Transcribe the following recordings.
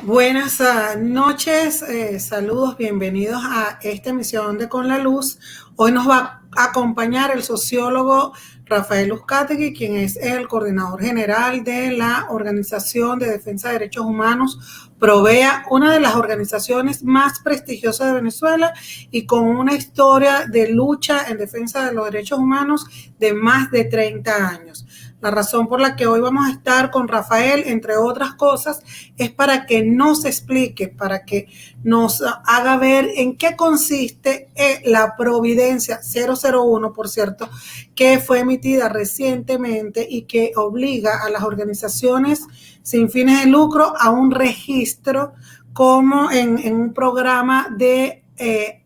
Buenas noches, saludos, bienvenidos a esta emisión de Con la Luz. Hoy nos va a acompañar el sociólogo Rafael Uzcategui, quien es el coordinador general de la Organización de Defensa de Derechos Humanos, Provea, una de las organizaciones más prestigiosas de Venezuela y con una historia de lucha en defensa de los derechos humanos de más de 30 años. La razón por la que hoy vamos a estar con Rafael, entre otras cosas, es para que nos explique, para que nos haga ver en qué consiste la Providencia 001, por cierto, que fue emitida recientemente y que obliga a las organizaciones sin fines de lucro a un registro como en un programa de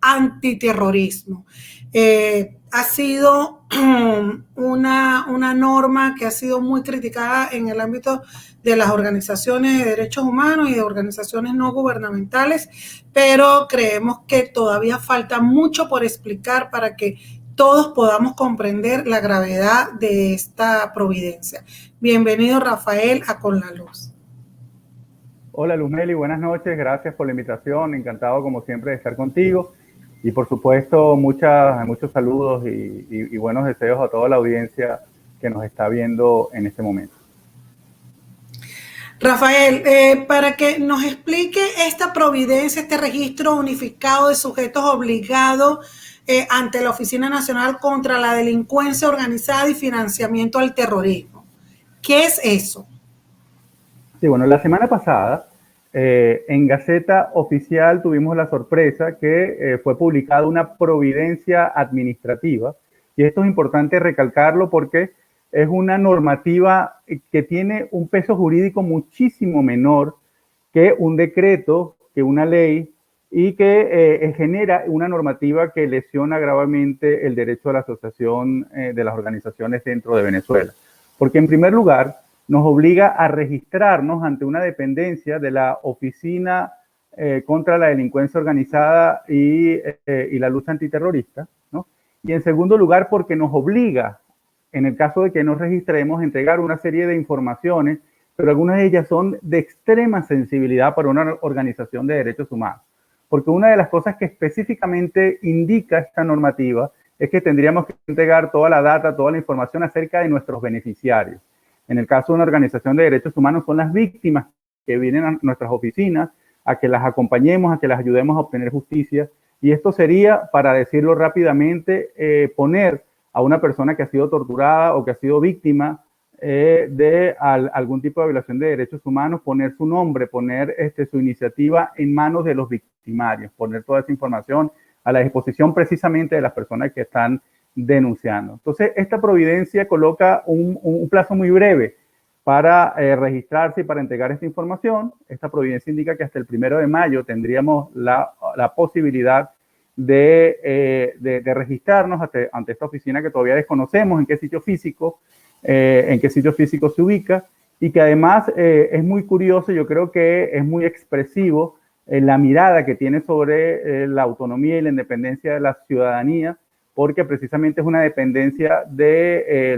antiterrorismo. Ha sido una norma que ha sido muy criticada en el ámbito de las organizaciones de derechos humanos y de organizaciones no gubernamentales, pero creemos que todavía falta mucho por explicar para que todos podamos comprender la gravedad de esta providencia. Bienvenido, Rafael, a Con la Luz. Hola Luzmeli, buenas noches, gracias por la invitación, encantado como siempre de estar contigo y por supuesto muchos saludos y buenos deseos a toda la audiencia que nos está viendo en este momento. Rafael, para que nos explique esta providencia, este registro unificado de sujetos obligados ante la Oficina Nacional contra la Delincuencia Organizada y Financiamiento al Terrorismo. ¿Qué es eso? Sí, bueno, la semana pasada en Gaceta Oficial tuvimos la sorpresa que fue publicada una providencia administrativa, y esto es importante recalcarlo porque es una normativa que tiene un peso jurídico muchísimo menor que un decreto, que una ley, y que genera una normativa que lesiona gravemente el derecho a la asociación de las organizaciones dentro de Venezuela. Porque en primer lugar, nos obliga a registrarnos ante una dependencia de la Oficina contra la Delincuencia Organizada y la lucha antiterrorista, ¿no? Y en segundo lugar, porque nos obliga, en el caso de que nos registremos, a entregar una serie de informaciones, pero algunas de ellas son de extrema sensibilidad para una organización de derechos humanos. Porque una de las cosas que específicamente indica esta normativa es que tendríamos que entregar toda la data, toda la información acerca de nuestros beneficiarios. En el caso de una organización de derechos humanos, son las víctimas que vienen a nuestras oficinas a que las acompañemos, a que las ayudemos a obtener justicia. Y esto sería, para decirlo rápidamente, poner a una persona que ha sido torturada o que ha sido víctima de algún tipo de violación de derechos humanos, poner su nombre, poner su iniciativa en manos de los victimarios, poner toda esa información a la disposición precisamente de las personas que están denunciando. Entonces, esta providencia coloca un plazo muy breve para registrarse y para entregar esta información. Esta providencia indica que hasta el 1 de mayo tendríamos la posibilidad de registrarnos ante esta oficina que todavía desconocemos en qué sitio físico se ubica, y que además es muy curioso, yo creo que es muy expresivo la mirada que tiene sobre la autonomía y la independencia de la ciudadanía, porque precisamente es una dependencia de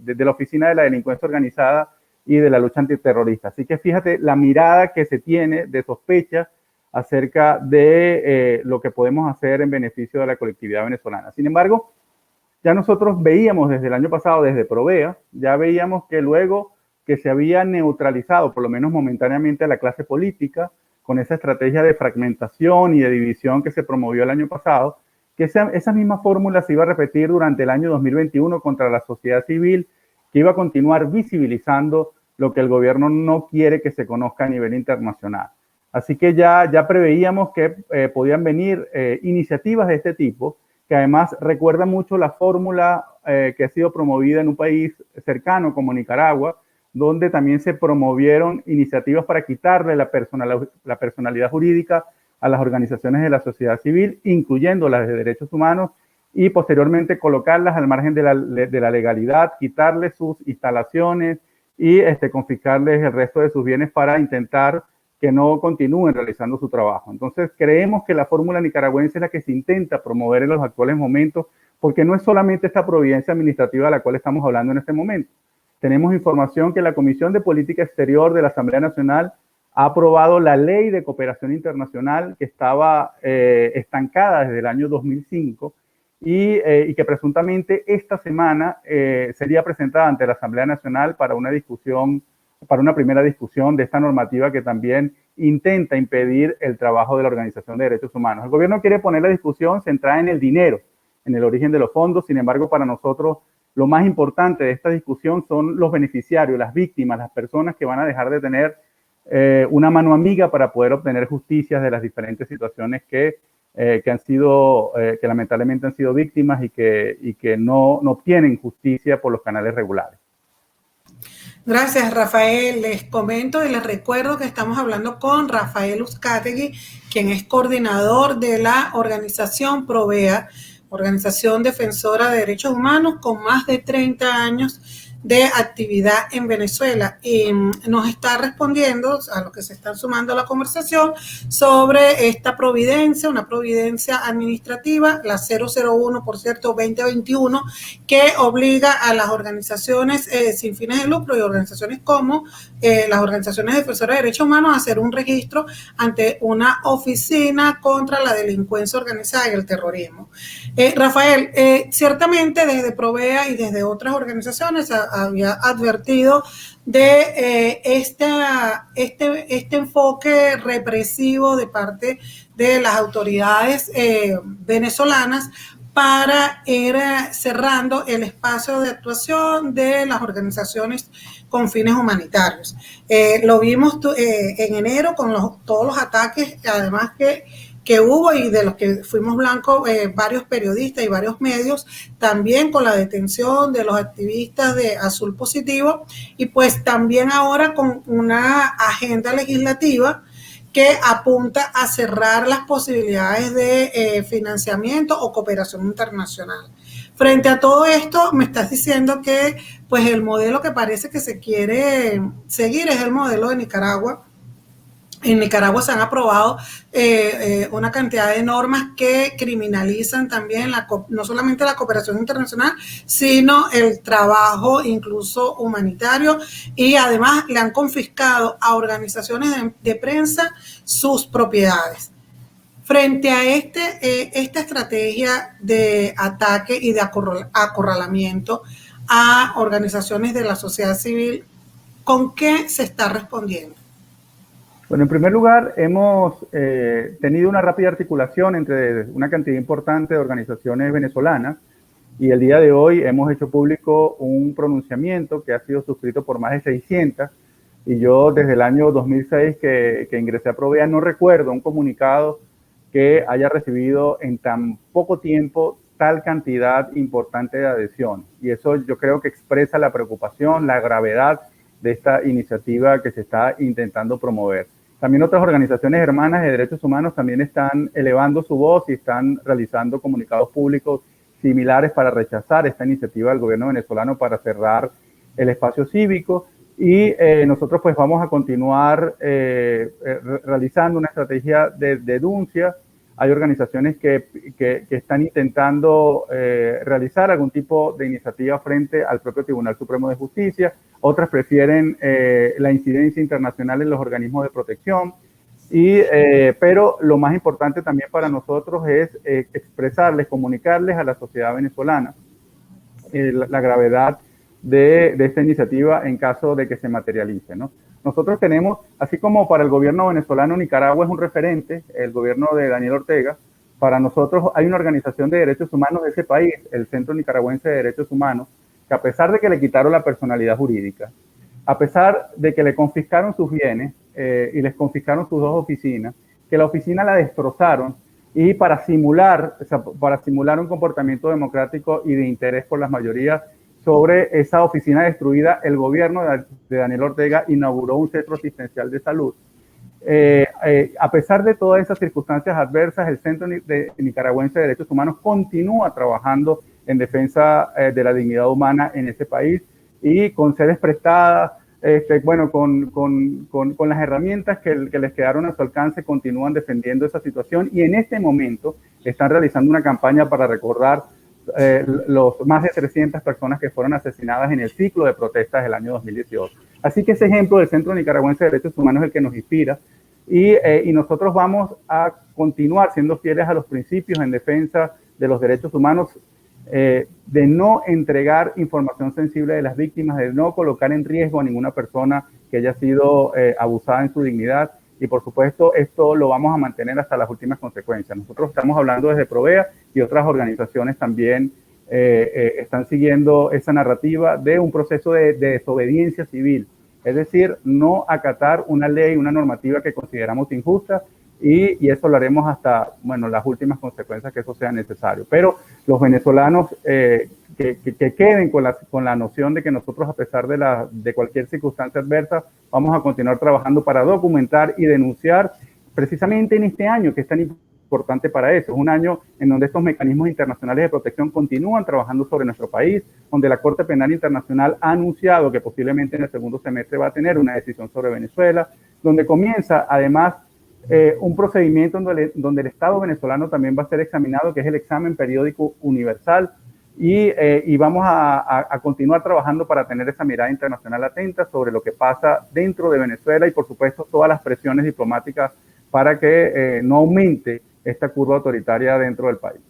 la Oficina de la Delincuencia Organizada y de la lucha antiterrorista. Así que fíjate la mirada que se tiene de sospecha acerca de lo que podemos hacer en beneficio de la colectividad venezolana. Sin embargo, ya nosotros veíamos desde el año pasado, desde Provea, ya veíamos que luego que se había neutralizado, por lo menos momentáneamente, a la clase política, con esa estrategia de fragmentación y de división que se promovió el año pasado, que esa misma fórmula se iba a repetir durante el año 2021 contra la sociedad civil, que iba a continuar visibilizando lo que el gobierno no quiere que se conozca a nivel internacional. Así que ya preveíamos que podían venir iniciativas de este tipo, que además recuerda mucho la fórmula que ha sido promovida en un país cercano como Nicaragua, donde también se promovieron iniciativas para quitarle la personalidad jurídica a las organizaciones de la sociedad civil, incluyendo las de derechos humanos, y posteriormente colocarlas al margen de la legalidad, quitarles sus instalaciones y confiscarles el resto de sus bienes para intentar que no continúen realizando su trabajo. Entonces, creemos que la fórmula nicaragüense es la que se intenta promover en los actuales momentos, porque no es solamente esta providencia administrativa de la cual estamos hablando en este momento. Tenemos información que la Comisión de Política Exterior de la Asamblea Nacional ha aprobado la Ley de Cooperación Internacional que estaba estancada desde el año 2005 y que presuntamente esta semana sería presentada ante la Asamblea Nacional para una discusión, para una primera discusión de esta normativa que también intenta impedir el trabajo de la Organización de Derechos Humanos. El gobierno quiere poner la discusión centrada en el dinero, en el origen de los fondos. Sin embargo, para nosotros lo más importante de esta discusión son los beneficiarios, las víctimas, las personas que van a dejar de tener una mano amiga para poder obtener justicia de las diferentes situaciones que han sido, que lamentablemente han sido víctimas y que no obtienen justicia por los canales regulares. Gracias, Rafael. Les comento y les recuerdo que estamos hablando con Rafael Uzcategui, quien es coordinador de la organización Provea, organización defensora de derechos humanos con más de 30 años de actividad en Venezuela, y nos está respondiendo a los que se están sumando a la conversación sobre esta providencia, una providencia administrativa, la 001, por cierto, 2021, que obliga a las organizaciones sin fines de lucro y organizaciones como las organizaciones defensoras de derechos humanos a hacer un registro ante una oficina contra la delincuencia organizada y el terrorismo. Rafael, ciertamente desde Provea y desde otras organizaciones había advertido de este enfoque represivo de parte de las autoridades venezolanas para ir cerrando el espacio de actuación de las organizaciones con fines humanitarios. Lo vimos en enero con todos los ataques, además que hubo y de los que fuimos blancos varios periodistas y varios medios, también con la detención de los activistas de Azul Positivo, y pues también ahora con una agenda legislativa que apunta a cerrar las posibilidades de financiamiento o cooperación internacional. Frente a todo esto, me estás diciendo que pues el modelo que parece que se quiere seguir es el modelo de Nicaragua. En Nicaragua se han aprobado una cantidad de normas que criminalizan también no solamente la cooperación internacional, sino el trabajo incluso humanitario, y además le han confiscado a organizaciones de prensa sus propiedades. Frente a esta estrategia de ataque y de acorralamiento a organizaciones de la sociedad civil, ¿con qué se está respondiendo? Bueno, en primer lugar, hemos tenido una rápida articulación entre una cantidad importante de organizaciones venezolanas, y el día de hoy hemos hecho público un pronunciamiento que ha sido suscrito por más de 600, y yo desde el año 2006 que ingresé a Provea no recuerdo un comunicado que haya recibido en tan poco tiempo tal cantidad importante de adhesión, y eso yo creo que expresa la preocupación, la gravedad de esta iniciativa que se está intentando promover. También otras organizaciones hermanas de derechos humanos también están elevando su voz y están realizando comunicados públicos similares para rechazar esta iniciativa del gobierno venezolano para cerrar el espacio cívico, y nosotros pues vamos a continuar realizando una estrategia de denuncia. Hay organizaciones que están intentando realizar algún tipo de iniciativa frente al propio Tribunal Supremo de Justicia. Otras prefieren la incidencia internacional en los organismos de protección. Pero lo más importante también para nosotros es expresarles, comunicarles a la sociedad venezolana la gravedad de esta iniciativa en caso de que se materialice, ¿no? Nosotros tenemos, así como para el gobierno venezolano Nicaragua es un referente, el gobierno de Daniel Ortega, para nosotros hay una organización de derechos humanos de ese país, el Centro Nicaragüense de Derechos Humanos, que a pesar de que le quitaron la personalidad jurídica, a pesar de que le confiscaron sus bienes y les confiscaron sus 2 oficinas, que la oficina la destrozaron, y para simular un comportamiento democrático y de interés por las mayorías sobre esa oficina destruida, el gobierno de Daniel Ortega inauguró un centro asistencial de salud. A pesar de todas esas circunstancias adversas, el Centro Nicaragüense de Derechos Humanos continúa trabajando en defensa de la dignidad humana en ese país, y con sedes prestadas, con las herramientas que les quedaron a su alcance, continúan defendiendo esa situación, y en este momento están realizando una campaña para recordar los más de 300 personas que fueron asesinadas en el ciclo de protestas del año 2018. Así que ese ejemplo del Centro Nicaragüense de Derechos Humanos es el que nos inspira y nosotros vamos a continuar siendo fieles a los principios en defensa de los derechos humanos, de no entregar información sensible de las víctimas, de no colocar en riesgo a ninguna persona que haya sido abusada en su dignidad. Y por supuesto, esto lo vamos a mantener hasta las últimas consecuencias. Nosotros estamos hablando desde Provea y otras organizaciones también están siguiendo esa narrativa de un proceso de desobediencia civil. Es decir, no acatar una ley, una normativa que consideramos injusta y eso lo haremos hasta, bueno, las últimas consecuencias que eso sea necesario. Pero los venezolanos que queden con la noción de que nosotros, a pesar de cualquier circunstancia adversa, vamos a continuar trabajando para documentar y denunciar precisamente en este año que es tan importante para eso. Es un año en donde estos mecanismos internacionales de protección continúan trabajando sobre nuestro país, donde la Corte Penal Internacional ha anunciado que posiblemente en el segundo semestre va a tener una decisión sobre Venezuela, donde comienza además un procedimiento donde el Estado venezolano también va a ser examinado, que es el examen periódico universal, y vamos a continuar trabajando para tener esa mirada internacional atenta sobre lo que pasa dentro de Venezuela y, por supuesto, todas las presiones diplomáticas para que no aumente esta curva autoritaria dentro del país.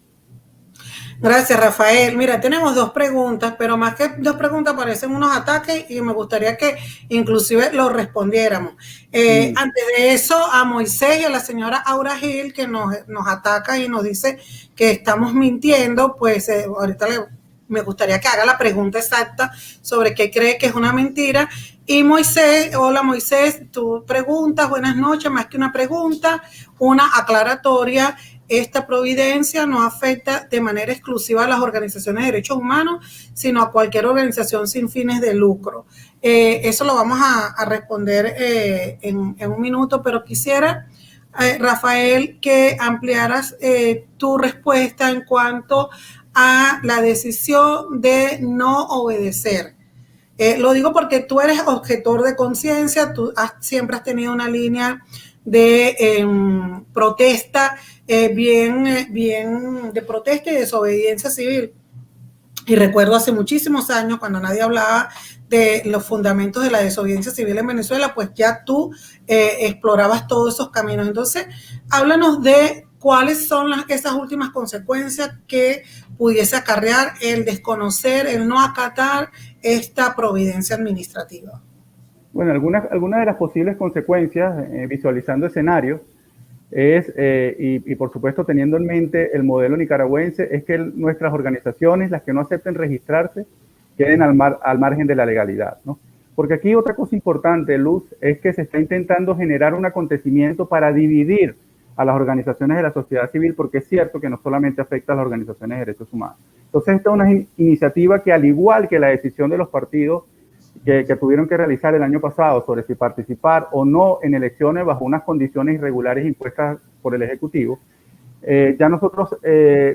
Gracias, Rafael. Mira, tenemos dos preguntas, pero más que dos preguntas parecen unos ataques y me gustaría que inclusive los respondiéramos. Antes de eso, a Moisés y a la señora Aura Gil, que nos ataca y nos dice que estamos mintiendo, pues ahorita me gustaría que haga la pregunta exacta sobre qué cree que es una mentira. Y Moisés, hola Moisés, tú preguntas, buenas noches, más que una pregunta, una aclaratoria. Esta providencia no afecta de manera exclusiva a las organizaciones de derechos humanos, sino a cualquier organización sin fines de lucro. Eso lo vamos a responder en un minuto, pero quisiera, Rafael, que ampliaras tu respuesta en cuanto a la decisión de no obedecer. Lo digo porque tú eres objetor de conciencia, tú siempre has tenido una línea de protesta, bien de protesta y desobediencia civil. Y recuerdo hace muchísimos años, cuando nadie hablaba de los fundamentos de la desobediencia civil en Venezuela, pues ya tú explorabas todos esos caminos. Entonces, háblanos de cuáles son esas últimas consecuencias que pudiese acarrear el desconocer, el no acatar esta providencia administrativa. Bueno, algunas de las posibles consecuencias, visualizando escenarios, y por supuesto teniendo en mente el modelo nicaragüense, es que nuestras organizaciones, las que no acepten registrarse, queden al margen de la legalidad, ¿no? Porque aquí otra cosa importante, Luz, es que se está intentando generar un acontecimiento para dividir a las organizaciones de la sociedad civil, porque es cierto que no solamente afecta a las organizaciones de derechos humanos. Entonces, esta es una iniciativa que, al igual que la decisión de los partidos que tuvieron que realizar el año pasado sobre si participar o no en elecciones bajo unas condiciones irregulares impuestas por el Ejecutivo, ya nosotros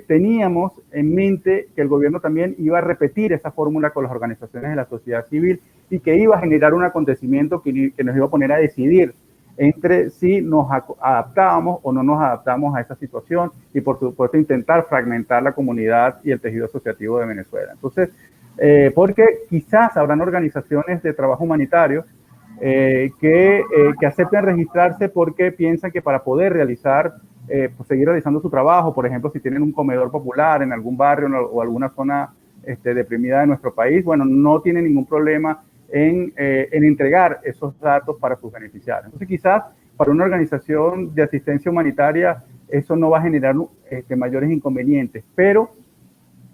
teníamos en mente que el gobierno también iba a repetir esa fórmula con las organizaciones de la sociedad civil y que iba a generar un acontecimiento que nos iba a poner a decidir entre si nos adaptábamos o no nos adaptamos a esa situación y, por supuesto, intentar fragmentar la comunidad y el tejido asociativo de Venezuela. Entonces, porque quizás habrán organizaciones de trabajo humanitario que acepten registrarse porque piensan que para poder realizar, pues seguir realizando su trabajo, por ejemplo, si tienen un comedor popular en algún barrio o alguna zona deprimida de nuestro país, bueno, no tienen ningún problema en entregar esos datos para sus beneficiarios. Entonces, quizás para una organización de asistencia humanitaria eso no va a generar mayores inconvenientes, pero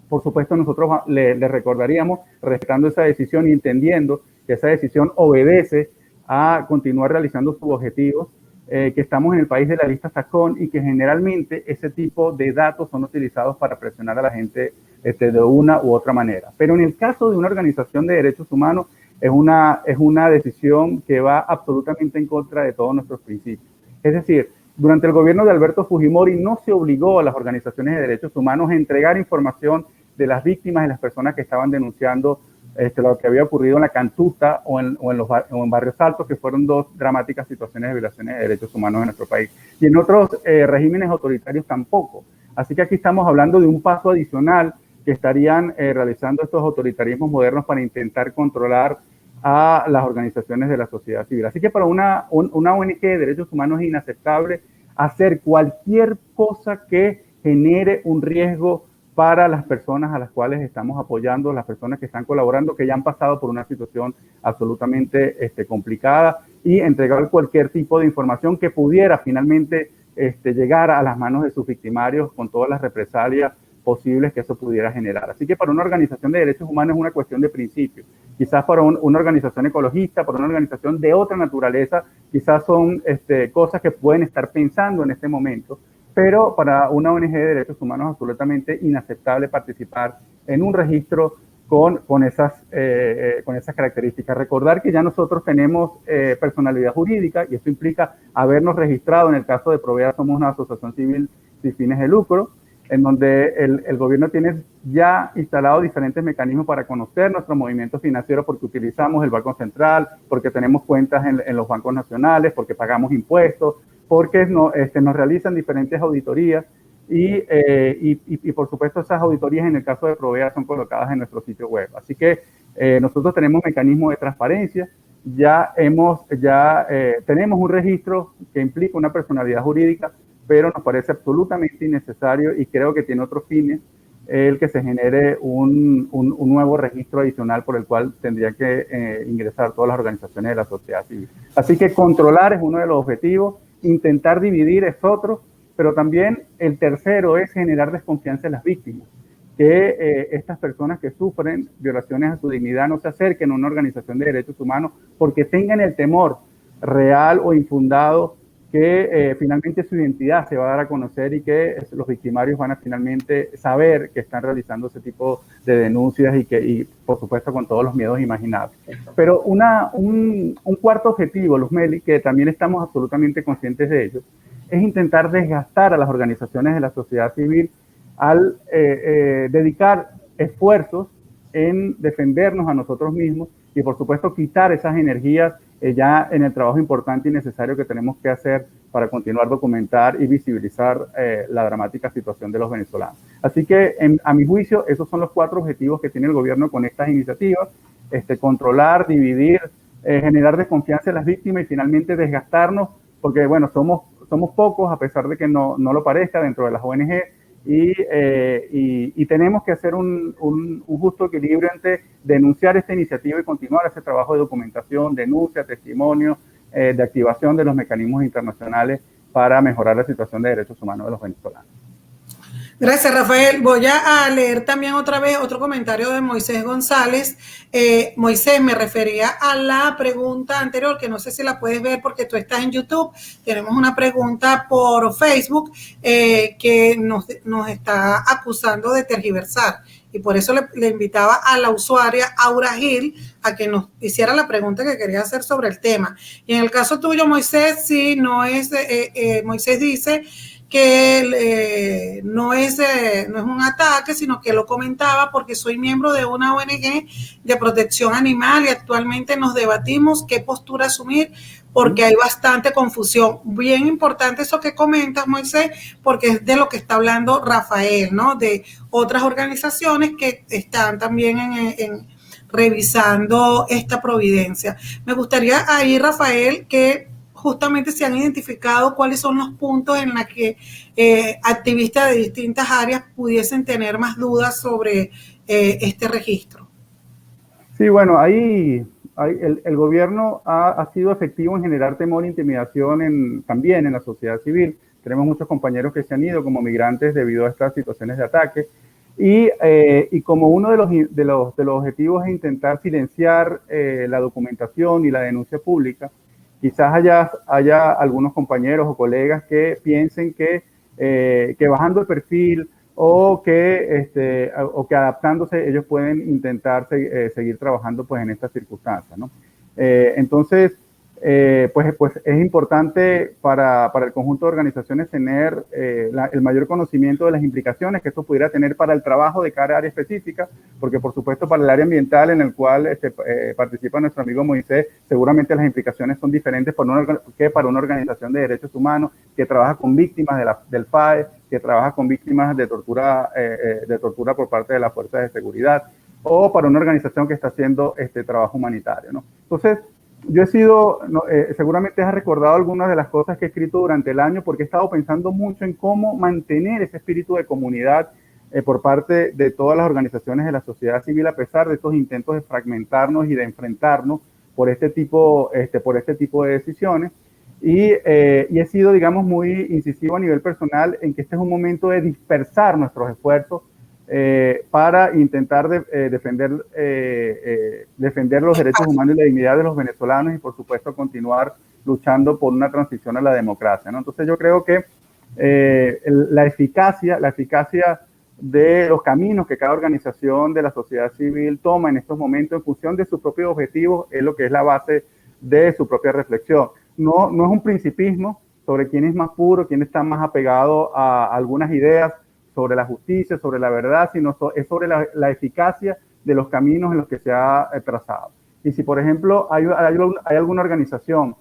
por supuesto nosotros le recordaríamos, respetando esa decisión y entendiendo que esa decisión obedece a continuar realizando sus objetivos, que estamos en el país de la lista SACON y que generalmente ese tipo de datos son utilizados para presionar a la gente de una u otra manera. Pero en el caso de una organización de derechos humanos, es una decisión que va absolutamente en contra de todos nuestros principios. Es decir, durante el gobierno de Alberto Fujimori no se obligó a las organizaciones de derechos humanos a entregar información de las víctimas y las personas que estaban denunciando lo que había ocurrido en la Cantuta o en Barrios Altos, que fueron dos dramáticas situaciones de violaciones de derechos humanos en nuestro país. Y en otros regímenes autoritarios tampoco. Así que aquí estamos hablando de un paso adicional que estarían realizando estos autoritarismos modernos para intentar controlar a las organizaciones de la sociedad civil. Así que para una ONG de derechos humanos es inaceptable hacer cualquier cosa que genere un riesgo para las personas a las cuales estamos apoyando, las personas que están colaborando, que ya han pasado por una situación absolutamente complicada, y entregar cualquier tipo de información que pudiera finalmente llegar a las manos de sus victimarios con todas las represalias posibles que eso pudiera generar. Así que para una organización de derechos humanos es una cuestión de principio. Quizás para una organización ecologista, para una organización de otra naturaleza, quizás son cosas que pueden estar pensando en este momento, pero para una ONG de derechos humanos es absolutamente inaceptable participar en un registro con esas características. Recordar que ya nosotros tenemos personalidad jurídica, y esto implica habernos registrado. En el caso de Provea somos una asociación civil sin fines de lucro, en donde el gobierno tiene ya instalado diferentes mecanismos para conocer nuestro movimiento financiero, porque utilizamos el Banco Central, porque tenemos cuentas en los bancos nacionales, porque pagamos impuestos, porque nos realizan diferentes auditorías y por supuesto esas auditorías en el caso de Provea son colocadas en nuestro sitio web. Así que nosotros tenemos mecanismos de transparencia, tenemos un registro que implica una personalidad jurídica, pero nos parece absolutamente innecesario y creo que tiene otros fines el que se genere un nuevo registro adicional por el cual tendrían que ingresar todas las organizaciones de la sociedad civil. Así que controlar es uno de los objetivos, intentar dividir es otro, pero también el tercero es generar desconfianza en las víctimas, que estas personas que sufren violaciones a su dignidad no se acerquen a una organización de derechos humanos porque tengan el temor real o infundado que finalmente su identidad se va a dar a conocer y que los victimarios van a finalmente saber que están realizando ese tipo de denuncias y por supuesto con todos los miedos imaginables. Pero un cuarto objetivo, Luzmeli, que también estamos absolutamente conscientes de ello, es intentar desgastar a las organizaciones de la sociedad civil al dedicar esfuerzos en defendernos a nosotros mismos y por supuesto quitar esas energías ya en el trabajo importante y necesario que tenemos que hacer para continuar documentar y visibilizar la dramática situación de los venezolanos. Así que a mi juicio esos son los 4 objetivos que tiene el gobierno con estas iniciativas: controlar, dividir, generar desconfianza en las víctimas y finalmente desgastarnos, porque bueno, somos pocos, a pesar de que no lo parezca, dentro de las ONG, y tenemos que hacer un justo equilibrio entre denunciar esta iniciativa y continuar ese trabajo de documentación, denuncia, testimonio, de activación de los mecanismos internacionales para mejorar la situación de derechos humanos de los venezolanos. Gracias, Rafael. Voy a leer también otra vez otro comentario de Moisés González. Moisés, me refería a la pregunta anterior, que no sé si la puedes ver porque tú estás en YouTube. Tenemos una pregunta por Facebook que nos está acusando de tergiversar. Y por eso le invitaba a la usuaria Aura Gil a que nos hiciera la pregunta que quería hacer sobre el tema. Y en el caso tuyo, Moisés, sí, no es, Moisés dice que no es un ataque, sino que lo comentaba porque soy miembro de una ONG de protección animal y actualmente nos debatimos qué postura asumir porque hay bastante confusión. Bien importante eso que comentas, Moisés, porque es de lo que está hablando Rafael, ¿no? De otras organizaciones que están también revisando esta providencia. Me gustaría ahí, Rafael, que justamente se han identificado cuáles son los puntos en los que activistas de distintas áreas pudiesen tener más dudas sobre este registro. Sí, bueno, ahí el gobierno ha sido efectivo en generar temor e intimidación también en la sociedad civil. Tenemos muchos compañeros que se han ido como migrantes debido a estas situaciones de ataque. Y como uno de los objetivos es intentar silenciar la documentación y la denuncia pública, quizás haya algunos compañeros o colegas que piensen que bajando el perfil o que adaptándose ellos pueden intentar seguir trabajando pues en estas circunstancias, ¿no? Entonces, pues es importante para el conjunto de organizaciones tener el mayor conocimiento de las implicaciones que esto pudiera tener para el trabajo de cada área específica, porque por supuesto para el área ambiental en el cual participa nuestro amigo Moisés, seguramente las implicaciones son diferentes que para una organización de derechos humanos que trabaja con víctimas del FAE, que trabaja con víctimas de tortura por parte de las fuerzas de seguridad. o para una organización que está haciendo este trabajo humanitario, ¿no? Entonces, yo he sido, seguramente has recordado algunas de las cosas que he escrito durante el año, porque he estado pensando mucho en cómo mantener ese espíritu de comunidad por parte de todas las organizaciones de la sociedad civil, a pesar de estos intentos de fragmentarnos y de enfrentarnos por este tipo de decisiones. Y he sido, digamos, muy incisivo a nivel personal en que este es un momento de dispersar nuestros esfuerzos para intentar defender los derechos humanos y la dignidad de los venezolanos y, por supuesto, continuar luchando por una transición a la democracia, ¿no? Entonces, yo creo que la eficacia de los caminos que cada organización de la sociedad civil toma en estos momentos en función de sus propios objetivos es lo que es la base de su propia reflexión. No es un principismo sobre quién es más puro, quién está más apegado a algunas ideas sobre la justicia, sobre la verdad, sino es sobre la eficacia de los caminos en los que se ha trazado. Y si, por ejemplo, hay alguna organización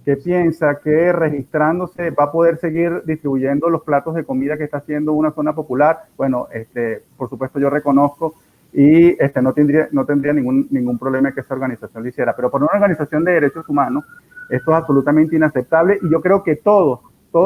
que piensa que registrándose va a poder seguir distribuyendo los platos de comida que está haciendo una zona popular, bueno, por supuesto yo reconozco y no tendría ningún problema que esa organización lo hiciera. Pero por una organización de derechos humanos, esto es absolutamente inaceptable y yo creo que todos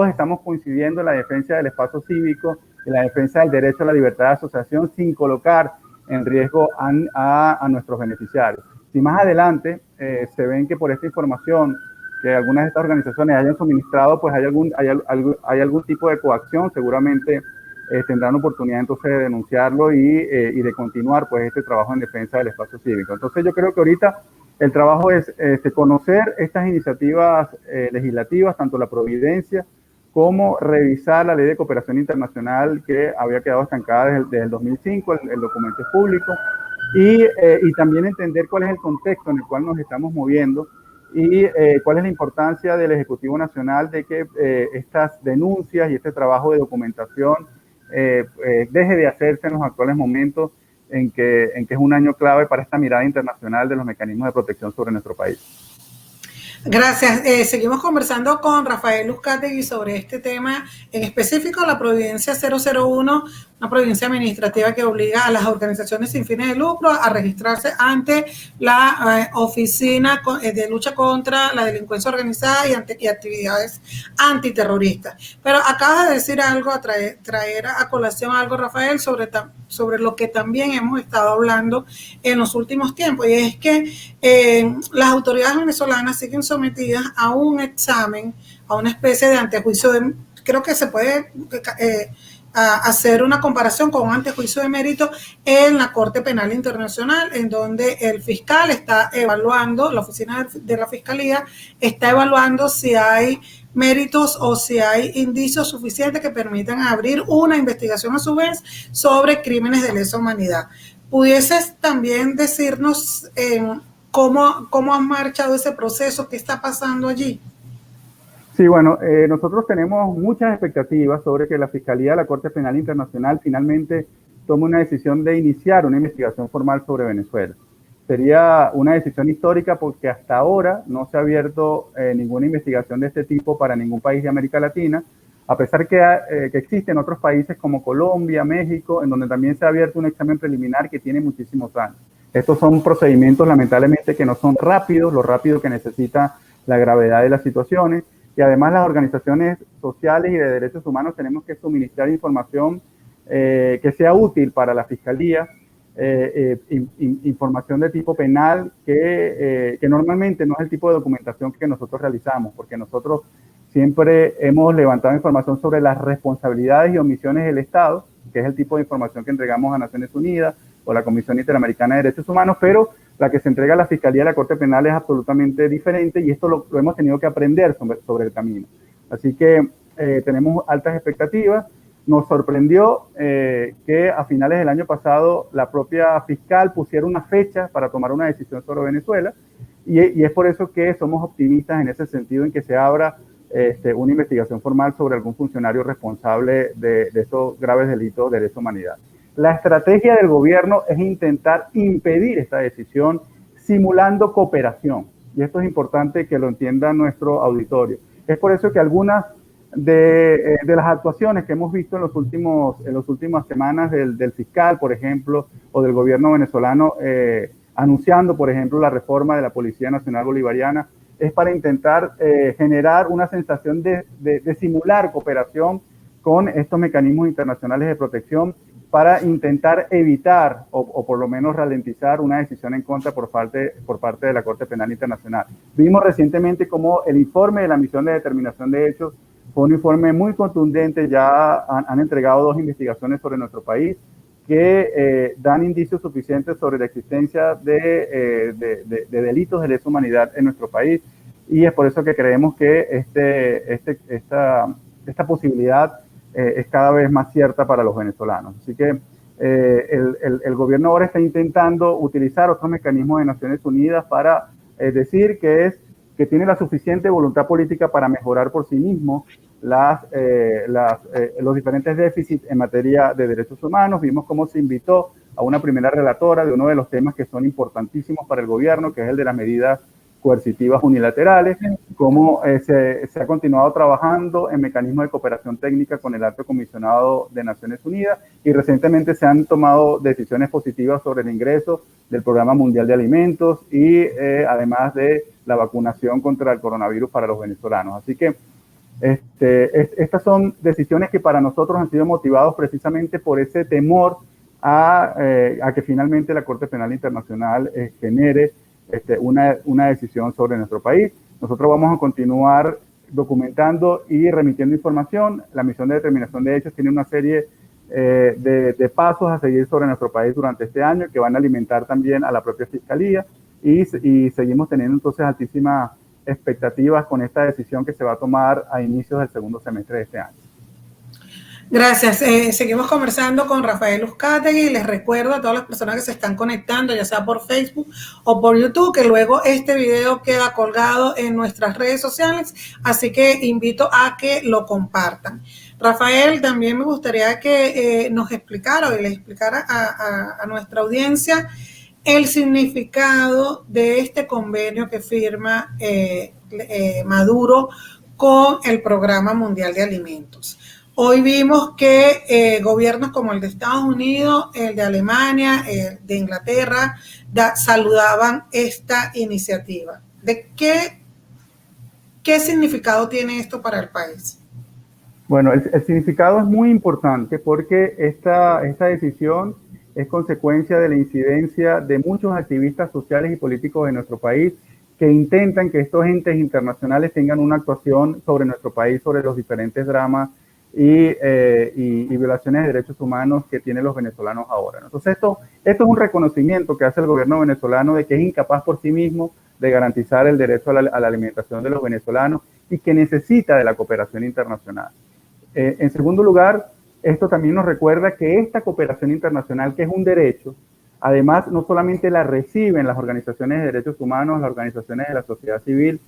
estamos coincidiendo en la defensa del espacio cívico, en la defensa del derecho a la libertad de asociación sin colocar en riesgo a nuestros beneficiarios. Si más adelante se ven que por esta información que algunas de estas organizaciones hayan suministrado, pues hay algún tipo de coacción, seguramente tendrán oportunidad entonces de denunciarlo y de continuar pues este trabajo en defensa del espacio cívico. Entonces yo creo que ahorita el trabajo es conocer estas iniciativas legislativas, tanto la Providencia como revisar la Ley de Cooperación Internacional que había quedado estancada desde el 2005, el documento es público, y también entender cuál es el contexto en el cual nos estamos moviendo y cuál es la importancia del Ejecutivo Nacional de que estas denuncias y este trabajo de documentación deje de hacerse en los actuales momentos en que es un año clave para esta mirada internacional de los mecanismos de protección sobre nuestro país. Gracias. Seguimos conversando con Rafael Uzcategui sobre este tema, en específico la Providencia 001, una providencia administrativa que obliga a las organizaciones sin fines de lucro a registrarse ante la Oficina de Lucha contra la Delincuencia Organizada y actividades antiterroristas. Pero acabas de decir algo, traer a colación algo, Rafael, sobre lo que también hemos estado hablando en los últimos tiempos, y es que las autoridades venezolanas siguen sometidas a un examen, a una especie de antejuicio creo que se puede hacer una comparación con un antejuicio de mérito en la Corte Penal Internacional, en donde el fiscal está evaluando, la oficina de la Fiscalía está evaluando si hay méritos o si hay indicios suficientes que permitan abrir una investigación a su vez sobre crímenes de lesa humanidad. ¿Pudieses también decirnos cómo ha marchado ese proceso? ¿Qué está pasando allí? Sí, bueno, nosotros tenemos muchas expectativas sobre que la Fiscalía de la Corte Penal Internacional finalmente tome una decisión de iniciar una investigación formal sobre Venezuela. Sería una decisión histórica porque hasta ahora no se ha abierto ninguna investigación de este tipo para ningún país de América Latina, a pesar que existen otros países como Colombia, México, en donde también se ha abierto un examen preliminar que tiene muchísimos años. Estos son procedimientos lamentablemente que no son rápidos, lo rápido que necesita la gravedad de las situaciones, y además las organizaciones sociales y de derechos humanos tenemos que suministrar información que sea útil para la Fiscalía, información de tipo penal que normalmente no es el tipo de documentación que nosotros realizamos, porque nosotros siempre hemos levantado información sobre las responsabilidades y omisiones del Estado, que es el tipo de información que entregamos a Naciones Unidas o la Comisión Interamericana de Derechos Humanos, pero la que se entrega a la Fiscalía de la Corte Penal es absolutamente diferente y esto lo hemos tenido que aprender sobre el camino. Así que tenemos altas expectativas. Nos sorprendió que a finales del año pasado la propia fiscal pusiera una fecha para tomar una decisión sobre Venezuela y es por eso que somos optimistas en ese sentido, en que se abra una investigación formal sobre algún funcionario responsable de estos graves delitos de lesa humanidad. La estrategia del gobierno es intentar impedir esta decisión simulando cooperación. Y esto es importante que lo entienda nuestro auditorio. Es por eso que algunas de las actuaciones que hemos visto en las últimas semanas del fiscal, por ejemplo, o del gobierno venezolano, anunciando, por ejemplo, la reforma de la Policía Nacional Bolivariana, es para intentar generar una sensación de simular cooperación con estos mecanismos internacionales de protección para intentar evitar o por lo menos ralentizar una decisión en contra por parte de la Corte Penal Internacional. Vimos recientemente cómo el informe de la misión de determinación de hechos fue un informe muy contundente. Ya han entregado 2 investigaciones sobre nuestro país que dan indicios suficientes sobre la existencia de delitos de lesa humanidad en nuestro país, y es por eso que creemos que esta posibilidad es cada vez más cierta para los venezolanos. Así que el gobierno ahora está intentando utilizar otros mecanismos de Naciones Unidas para decir que tiene la suficiente voluntad política para mejorar por sí mismo los diferentes déficits en materia de derechos humanos. Vimos cómo se invitó a una primera relatora de uno de los temas que son importantísimos para el gobierno, que es el de las medidas coercitivas unilaterales, cómo se ha continuado trabajando en mecanismos de cooperación técnica con el Alto Comisionado de Naciones Unidas, y recientemente se han tomado decisiones positivas sobre el ingreso del Programa Mundial de Alimentos y además de la vacunación contra el coronavirus para los venezolanos. Así que estas son decisiones que para nosotros han sido motivados precisamente por ese temor a que finalmente la Corte Penal Internacional genere una decisión sobre nuestro país. Nosotros vamos a continuar documentando y remitiendo información. La misión de determinación de hechos tiene una serie de pasos a seguir sobre nuestro país durante este año, que van a alimentar también a la propia Fiscalía, y seguimos teniendo entonces altísimas expectativas con esta decisión que se va a tomar a inicios del segundo semestre de este año. Gracias. Seguimos conversando con Rafael Uzcategui. Les recuerdo a todas las personas que se están conectando, ya sea por Facebook o por YouTube, que luego este video queda colgado en nuestras redes sociales, así que invito a que lo compartan. Rafael, también me gustaría que nos explicara o le explicara a nuestra audiencia el significado de este convenio que firma Maduro con el Programa Mundial de Alimentos. Hoy vimos que gobiernos como el de Estados Unidos, el de Alemania, el de Inglaterra, saludaban esta iniciativa. ¿De qué significado tiene esto para el país? Bueno, el significado es muy importante porque esta decisión es consecuencia de la incidencia de muchos activistas sociales y políticos de nuestro país que intentan que estos entes internacionales tengan una actuación sobre nuestro país, sobre los diferentes dramas y violaciones de derechos humanos que tienen los venezolanos ahora. Entonces esto es un reconocimiento que hace el gobierno venezolano de que es incapaz por sí mismo de garantizar el derecho a la alimentación de los venezolanos y que necesita de la cooperación internacional. En segundo lugar, esto también nos recuerda que esta cooperación internacional, que es un derecho, además no solamente la reciben las organizaciones de derechos humanos, las organizaciones de la sociedad civil,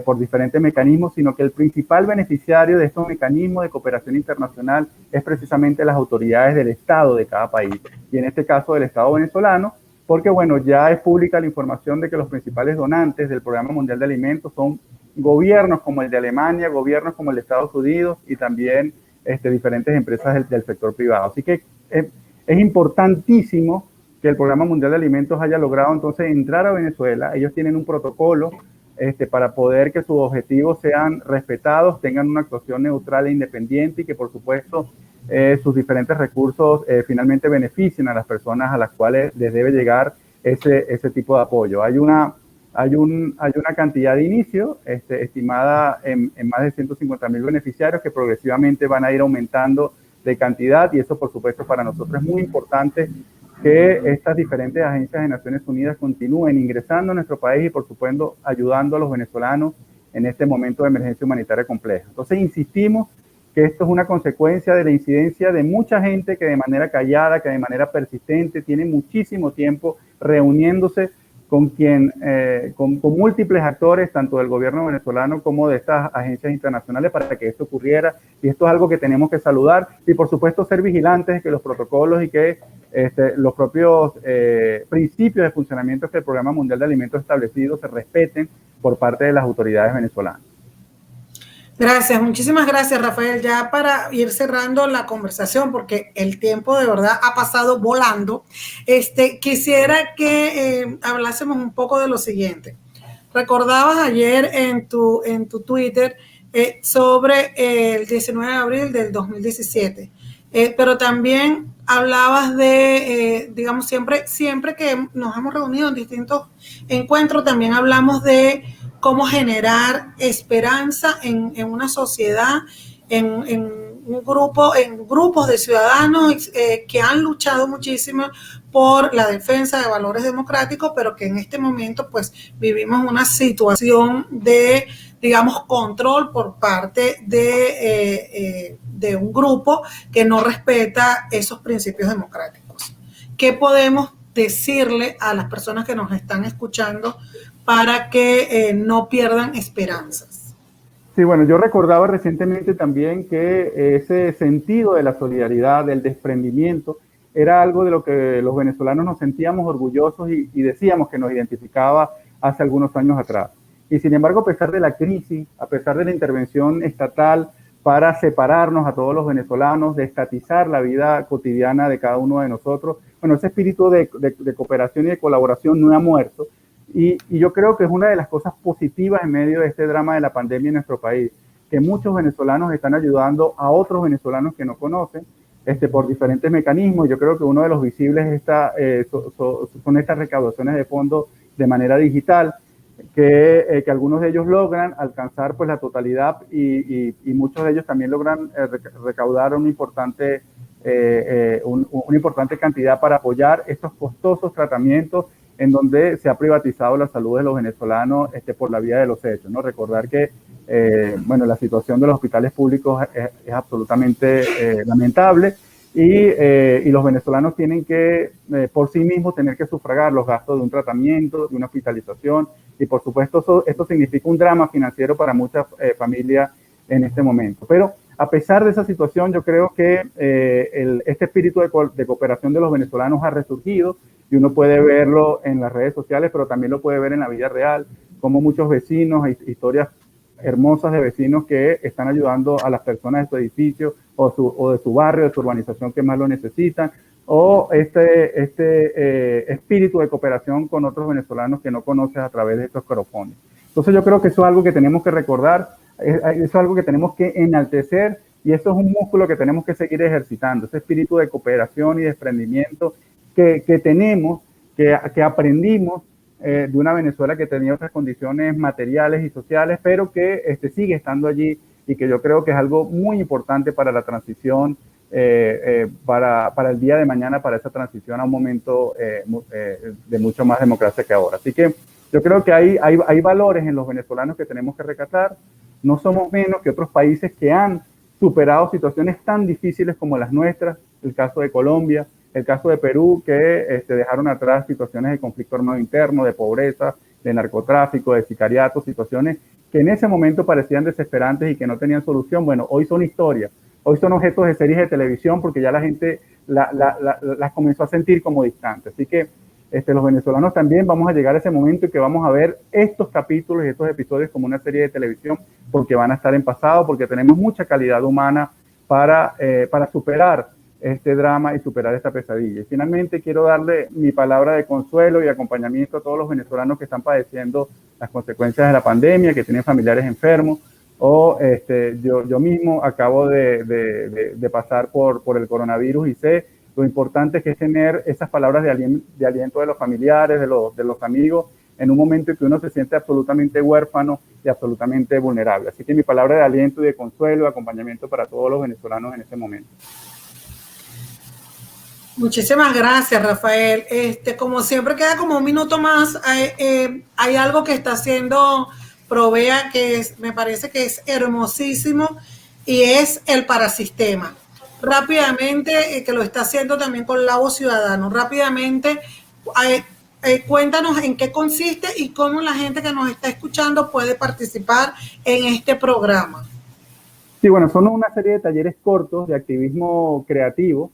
por diferentes mecanismos, sino que el principal beneficiario de estos mecanismos de cooperación internacional es precisamente las autoridades del Estado de cada país, y en este caso del Estado venezolano, porque bueno, ya es pública la información de que los principales donantes del Programa Mundial de Alimentos son gobiernos como el de Alemania, gobiernos como el de Estados Unidos y también diferentes empresas del sector privado. Así que es importantísimo que el Programa Mundial de Alimentos haya logrado entonces entrar a Venezuela. Ellos tienen un protocolo para poder que sus objetivos sean respetados, tengan una actuación neutral e independiente y que por supuesto sus diferentes recursos finalmente beneficien a las personas a las cuales les debe llegar ese tipo de apoyo. Hay una cantidad de inicio estimada en más de 150.000 beneficiarios que progresivamente van a ir aumentando de cantidad, y eso por supuesto para nosotros es muy importante que estas diferentes agencias de Naciones Unidas continúen ingresando a nuestro país y por supuesto ayudando a los venezolanos en este momento de emergencia humanitaria compleja. Entonces insistimos que esto es una consecuencia de la incidencia de mucha gente que de manera callada, que de manera persistente tiene muchísimo tiempo reuniéndose con múltiples actores, tanto del gobierno venezolano como de estas agencias internacionales, para que esto ocurriera, y esto es algo que tenemos que saludar, y por supuesto ser vigilantes de que los protocolos y que los propios principios de funcionamiento que el Programa Mundial de Alimentos establecido se respeten por parte de las autoridades venezolanas. Gracias, muchísimas gracias, Rafael. Ya para ir cerrando la conversación, porque el tiempo de verdad ha pasado volando, quisiera que hablásemos un poco de lo siguiente. Recordabas ayer en tu Twitter sobre el 19 de abril del 2017, pero también hablabas de, digamos, siempre que nos hemos reunido en distintos encuentros, también hablamos de cómo generar esperanza en una sociedad, en grupos de ciudadanos que han luchado muchísimo por la defensa de valores democráticos, pero que en este momento pues vivimos una situación de, digamos, control por parte de un grupo que no respeta esos principios democráticos. ¿Qué podemos decirle a las personas que nos están escuchando para que no pierdan esperanzas? Sí, bueno, yo recordaba recientemente también que ese sentido de la solidaridad, del desprendimiento, era algo de lo que los venezolanos nos sentíamos orgullosos y decíamos que nos identificaba hace algunos años atrás. Y sin embargo, a pesar de la crisis, a pesar de la intervención estatal para separarnos a todos los venezolanos, de estatizar la vida cotidiana de cada uno de nosotros, bueno, ese espíritu de cooperación y de colaboración no ha muerto. Y yo creo que es una de las cosas positivas en medio de este drama de la pandemia en nuestro país, que muchos venezolanos están ayudando a otros venezolanos que no conocen, por diferentes mecanismos. Yo creo que uno de los visibles son estas recaudaciones de fondos de manera digital, que algunos de ellos logran alcanzar pues la totalidad y muchos de ellos también logran recaudar una importante cantidad para apoyar estos costosos tratamientos en donde se ha privatizado la salud de los venezolanos por la vía de los hechos, ¿no? Recordar que bueno, la situación de los hospitales públicos es absolutamente lamentable y los venezolanos tienen que, por sí mismos, tener que sufragar los gastos de un tratamiento, de una hospitalización, y por supuesto esto significa un drama financiero para muchas familias en este momento. Pero a pesar de esa situación, yo creo que este espíritu de cooperación de los venezolanos ha resurgido y uno puede verlo en las redes sociales, pero también lo puede ver en la vida real, como muchos vecinos, historias hermosas de vecinos que están ayudando a las personas de su edificio o de su barrio, de su urbanización que más lo necesitan, o espíritu de cooperación con otros venezolanos que no conoces a través de estos crowdfunding. Entonces yo creo que eso es algo que tenemos que recordar, eso es algo que tenemos que enaltecer y eso es un músculo que tenemos que seguir ejercitando, ese espíritu de cooperación y desprendimiento que tenemos, que aprendimos de una Venezuela que tenía otras condiciones materiales y sociales, pero que sigue estando allí y que yo creo que es algo muy importante para la transición, para el día de mañana, para esa transición a un momento de mucho más democracia que ahora. Así que yo creo que hay valores en los venezolanos que tenemos que rescatar. No somos menos que otros países que han superado situaciones tan difíciles como las nuestras, el caso de Colombia, el caso de Perú, que dejaron atrás situaciones de conflicto armado interno, de pobreza, de narcotráfico, de sicariato, situaciones que en ese momento parecían desesperantes y que no tenían solución. Bueno, hoy son historia, hoy son objetos de series de televisión porque ya la gente las comenzó a sentir como distantes. Así que los venezolanos también vamos a llegar a ese momento en que vamos a ver estos capítulos y estos episodios como una serie de televisión porque van a estar en pasado, porque tenemos mucha calidad humana para superar este drama y superar esta pesadilla. Y finalmente quiero darle mi palabra de consuelo y acompañamiento a todos los venezolanos que están padeciendo las consecuencias de la pandemia, que tienen familiares enfermos, o yo mismo acabo de pasar por el coronavirus y sé lo importante que es tener esas palabras de aliento de los familiares, de los amigos, en un momento en que uno se siente absolutamente huérfano y absolutamente vulnerable. Así que mi palabra de aliento y de consuelo y acompañamiento para todos los venezolanos en este momento. Muchísimas gracias, Rafael. Como siempre queda como un minuto más, hay algo que está haciendo Provea que me parece que es hermosísimo y es el parasistema. Rápidamente, que lo está haciendo también con Labo Ciudadano. Rápidamente, cuéntanos en qué consiste y cómo la gente que nos está escuchando puede participar en este programa. Sí, bueno, son una serie de talleres cortos de activismo creativo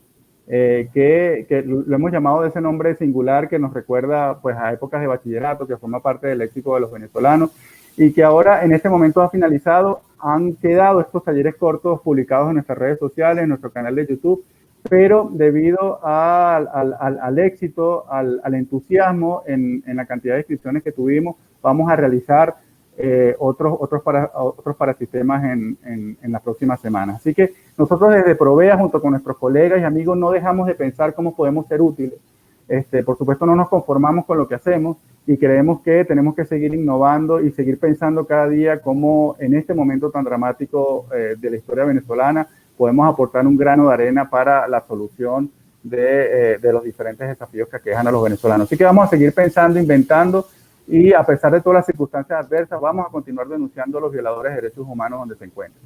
que lo hemos llamado de ese nombre singular que nos recuerda pues a épocas de bachillerato, que forma parte del léxico de los venezolanos y que ahora en este momento ha finalizado han quedado estos talleres cortos publicados en nuestras redes sociales, en nuestro canal de YouTube, pero debido al éxito, al entusiasmo en la cantidad de inscripciones que tuvimos, vamos a realizar otros parasistemas en las próximas semanas. Así que nosotros desde Provea, junto con nuestros colegas y amigos, no dejamos de pensar cómo podemos ser útiles. Por supuesto, no nos conformamos con lo que hacemos y creemos que tenemos que seguir innovando y seguir pensando cada día cómo en este momento tan dramático de la historia venezolana podemos aportar un grano de arena para la solución de los diferentes desafíos que aquejan a los venezolanos. Así que vamos a seguir pensando, inventando, y a pesar de todas las circunstancias adversas, vamos a continuar denunciando a los violadores de derechos humanos donde se encuentren.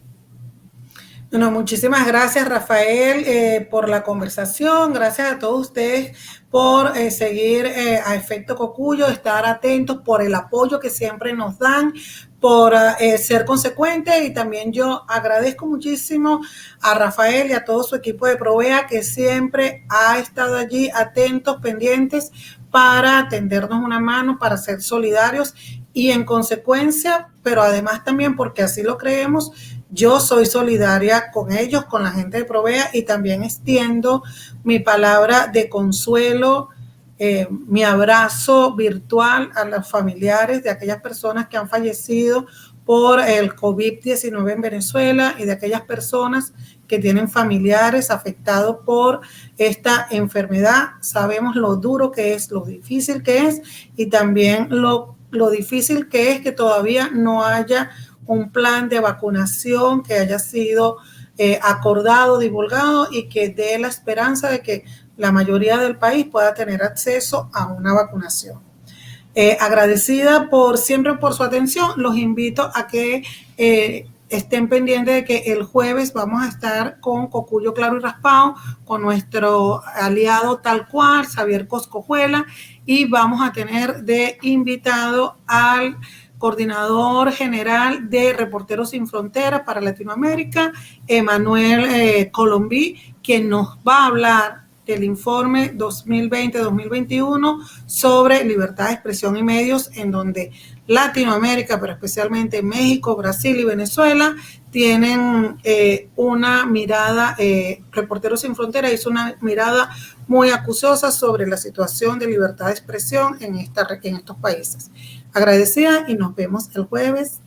Bueno, muchísimas gracias, Rafael, por la conversación. Gracias a todos ustedes por seguir a Efecto Cocuyo, estar atentos, por el apoyo que siempre nos dan, por ser consecuentes. Y también yo agradezco muchísimo a Rafael y a todo su equipo de Provea, que siempre ha estado allí atentos, pendientes, para tendernos una mano, para ser solidarios y en consecuencia, pero además también porque así lo creemos, yo soy solidaria con ellos, con la gente de Provea, y también extiendo mi palabra de consuelo, mi abrazo virtual a los familiares de aquellas personas que han fallecido por el COVID-19 en Venezuela y de aquellas personas que tienen familiares afectados por esta enfermedad. Sabemos lo duro que es, lo difícil que es, y también lo difícil que es que todavía no haya un plan de vacunación que haya sido acordado, divulgado, y que dé la esperanza de que la mayoría del país pueda tener acceso a una vacunación. Agradecida siempre por su atención. Los invito a que estén pendientes de que el jueves vamos a estar con Cocuyo Claro y Raspado, con nuestro aliado tal cual, Xavier Coscojuela, y vamos a tener de invitado al coordinador general de Reporteros Sin Fronteras para Latinoamérica, Emanuel Colombí, quien nos va a hablar del informe 2020-2021 sobre libertad de expresión y medios, en donde Latinoamérica, pero especialmente México, Brasil y Venezuela, tienen una mirada, Reporteros Sin Fronteras hizo una mirada muy acuciosa sobre la situación de libertad de expresión en estos países. Agradecida y nos vemos el jueves.